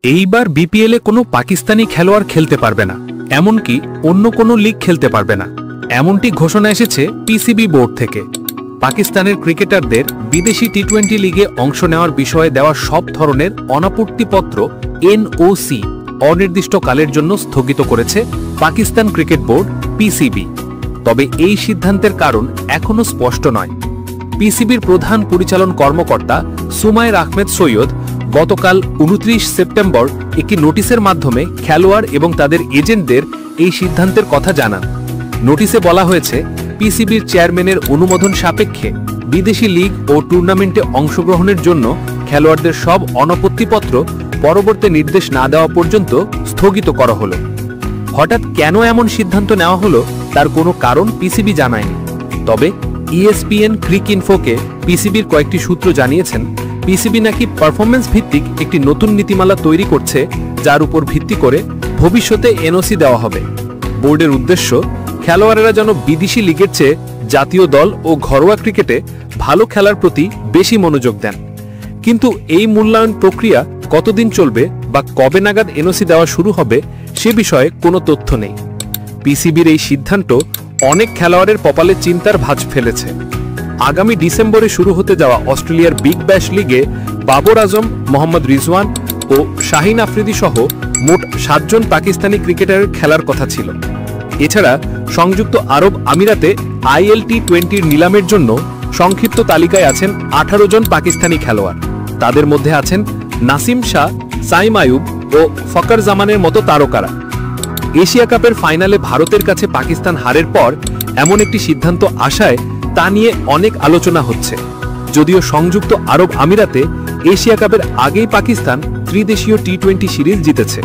এইবার বিপিএলে কোনো পাকিস্তানি খেলোয়াড় খেলতে পারবে না, এমনকি অন্য কোনো লিগ খেলতে পারবে না, এমনটি ঘোষণা এসেছে পিসিবি বোর্ড থেকে। পাকিস্তানের ক্রিকেটারদের বিদেশি টি-20 লিগে অংশ নেওয়ার বিষয়ে দেওয়া সব ধরনের অনাপত্তিপত্র এনওসি অনির্দিষ্টকালের জন্য স্থগিত করেছে পাকিস্তান ক্রিকেট বোর্ড পিসিবি। তবে এই সিদ্ধান্তের কারণ এখনও স্পষ্ট নয়। পিসিবির প্রধান পরিচালন কর্মকর্তা সুমাইর আহমেদ সৈয়দ গতকাল 29 সেপ্টেম্বর একটি নোটিশের মাধ্যমে খেলোয়াড় এবং তাদের এজেন্টদের এই সিদ্ধান্তের কথা জানান। নোটিশে বলা হয়েছে, পিসিবির চেয়ারম্যানের অনুমোদন সাপেক্ষে বিদেশি লিগ ও টুর্নামেন্টে অংশগ্রহণের জন্য খেলোয়াড়দের সব অনাপত্তিপত্র পরবর্তী নির্দেশ না দেওয়া পর্যন্ত স্থগিত করা হলো। হঠাৎ কেন এমন সিদ্ধান্ত নেওয়া হলো তার কোনো কারণ পিসিবি জানায়নি। তবে ইএসপিএন ক্রিকইনফোকে পিসিবির কয়েকটি সূত্র জানিয়েছেন, পিসিবি নাকি পারফরমেন্স ভিত্তিক একটি নতুন নীতিমালা তৈরি করছে, যার উপর ভিত্তি করে ভবিষ্যতে এনওসি দেওয়া হবে। বোর্ডের উদ্দেশ্য, খেলোয়াড়েরা যেন বিদেশি লিগের চেয়ে জাতীয় দল ও ঘরোয়া ক্রিকেটে ভালো খেলার প্রতি বেশি মনোযোগ দেন। কিন্তু এই মূল্যায়ন প্রক্রিয়া কতদিন চলবে বা কবে নাগাদ এনওসি দেওয়া শুরু হবে সে বিষয়ে কোনো তথ্য নেই। পিসিবির এই সিদ্ধান্ত অনেক খেলোয়াড়ের কপালে চিন্তার ভাঁজ ফেলেছে। আগামী ডিসেম্বরে শুরু হতে যাওয়া অস্ট্রেলিয়ার বিগ ব্যাশ লিগে বাবর আজম, মোহাম্মদ রিজওয়ান ও শাহিন আফ্রিদি সহ মোট 7 জন পাকিস্তানি ক্রিকেটারের খেলার কথা ছিল। এছাড়া সংযুক্ত আরব আমিরাতে ILT20 নিলামের জন্য সংক্ষিপ্ত তালিকায় আছেন 18 জন পাকিস্তানি খেলোয়াড়। তাদের মধ্যে আছেন নাসিম শাহ, সাইম আয়ুব ও ফকর জামানের মতো তারকারা। এশিয়া কাপের ফাইনালে ভারতের কাছে পাকিস্তান হারের পর এমন একটি সিদ্ধান্ত আসায় তা নিয়ে অনেক আলোচনা হচ্ছে। যদিও সংযুক্ত আরব আমিরাতে এশিয়া কাপের আগেই পাকিস্তান ত্রিদেশীয় টি-20 সিরিজ জিতেছে।